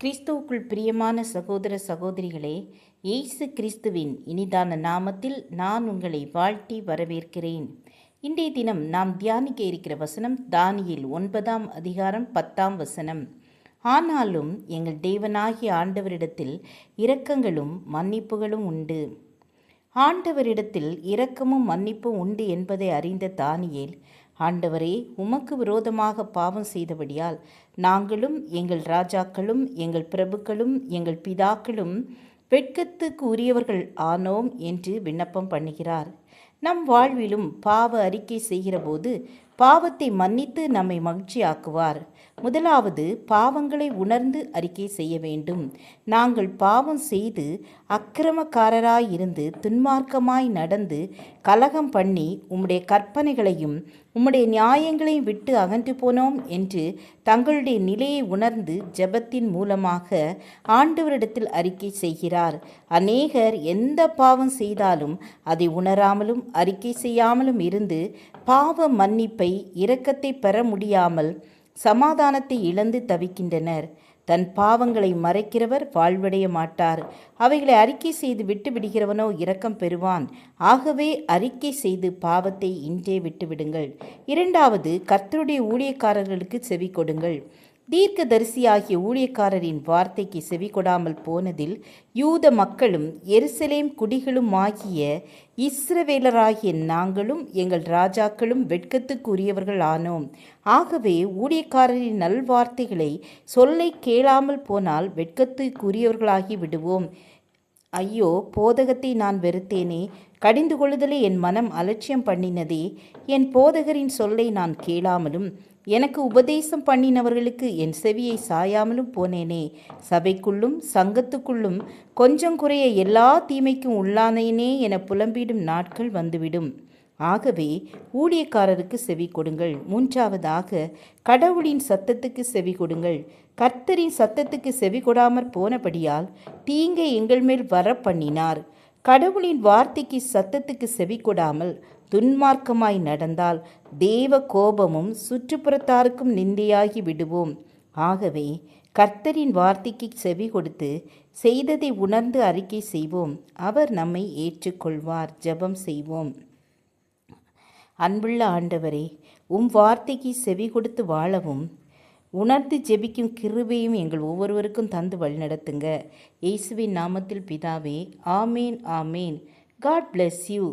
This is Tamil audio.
கிறிஸ்துவுக்குள் பிரியமான சகோதர சகோதரிகளே, இயேசு கிறிஸ்துவின் இனிதான நாமத்தில் நான் உங்களை வாழ்த்தி வரவேற்கிறேன். இன்றைய தினம் நாம் தியானிக்க இருக்கிற வசனம் தானியேல் 9ஆம் அதிகாரம் 10ஆம் வசனம். ஆனாலும் எங்கள் தேவனாகிய ஆண்டவரிடத்தில் இரக்கங்களும் மன்னிப்புகளும் உண்டு. ஆண்டவரிடத்தில் இரக்கமும் மன்னிப்பும் உண்டு என்பதை அறிந்த தானியேல், ஆண்டவரே, உமக்கு விரோதமாக பாவம் செய்தபடியால் நாங்களும் எங்கள் ராஜாக்களும் எங்கள் பிரபுக்களும் எங்கள் பிதாக்களும் வெட்கத்துக்கு உரியவர்கள் ஆனோம் என்று விண்ணப்பம் பண்ணுகிறார். நம் வாழ்விலும் பாவ அறிக்கை செய்கிற போது பாவத்தை மன்னித்து நம்மை மகிழ்ச்சியாக்குவார். முதலாவது, பாவங்களை உணர்ந்து அறிக்கை செய்ய வேண்டும். நாங்கள் பாவம் செய்து அக்கிரமக்காரராயிருந்து துன்மார்க்கமாய் நடந்து கலகம் பண்ணி உம்முடைய கற்பனைகளையும் உம்முடைய நியாயங்களையும் விட்டு அகன்று போனோம் என்று தங்களுடைய நிலையை உணர்ந்து ஜெபத்தின் மூலமாக ஆண்டவரிடத்தில் அறிக்கை செய்கிறார். அநேகர் எந்த பாவம் செய்தாலும் அதை உணராமலும் அறிக்கை செய்யாமலும் இருந்து பாவ மன்னிப்பை இரக்கத்தை பெற முடியாமல் சமாதானத்தை இழந்து தவிக்கின்றனர். தன் பாவங்களை மறைக்கிறவர் வாழ்வடைய மாட்டார். அவைகளை அறிக்கை செய்து விட்டு விடுகிறவனோ இரக்கம் பெறுவான். ஆகவே அறிக்கை செய்து பாவத்தை இன்றே விட்டுவிடுங்கள். இரண்டாவது, கர்த்தருடைய ஊழியக்காரர்களுக்கு செவி கொடுங்கள். தீர்க்கதரிசியாகிய ஊழியக்காரரின் வார்த்தைக்கு செவி கொடாமல் போனதில் யூத மக்களும் எருசலேம் குடிகளும் ஆகிய இஸ்ரவேலராகிய நாங்களும் எங்கள் ராஜாக்களும் வெட்கத்துக்குரியவர்கள் ஆனோம். ஆகவே ஊழியக்காரரின் நல்வார்த்தைகளை சொல்லை கேளாமல் போனால் வெட்கத்துக்குரியவர்களாகி விடுவோம். ஐயோ, போதகத்தை நான் வெறுத்தேனே, கடிந்து கொள்ளுதலை என் மனம் அலட்சியம் பண்ணினதே. என் போதகரின் சொல்லை நான் கேளாமலும் எனக்கு உபதேசம் பண்ணினவர்களுக்கு என் செவியை சாயாமலும் போனேனே. சபைக்குள்ளும் சங்கத்துக்குள்ளும் கொஞ்சம் குறைய எல்லா தீமைக்கும் உள்ளானேனே என புலம்பிடும் நாட்கள் வந்துவிடும். ஆகவே ஊழியக்காரருக்கு செவி கொடுங்கள். மூன்றாவதாக, கடவுளின் சத்தத்துக்கு செவி கொடுங்கள். கர்த்தரின் சத்தத்துக்கு செவி கொடாமற் போனபடியால் தீங்கை எங்கள் மேல் வர பண்ணினார். கடவுளின் வார்த்தைக்கு சத்தத்துக்கு செவி கொடாமல் துன்மார்க்கமாய் நடந்தால் தேவ கோபமும் சுற்றுப்புறத்தாருக்கும் நிந்தையாகி விடுவோம். ஆகவே கர்த்தரின் வார்த்தைக்கு செவி கொடுத்து செய்ததை உணர்ந்து அறிக்கை செய்வோம். அவர் நம்மை ஏற்றுக்கொள்வார். ஜெபம் செய்வோம். அன்புள்ள ஆண்டவரே, வார்த்தைக்கு செவி கொடுத்து வாழவும் உணர்ந்து ஜெபிக்கும் கிருபையும் எங்கள் ஒவ்வொருவருக்கும் தந்து வழிநடத்துங்க. இயேசுவின் நாமத்தில் பிதாவே, ஆமேன் ஆமேன். God bless you.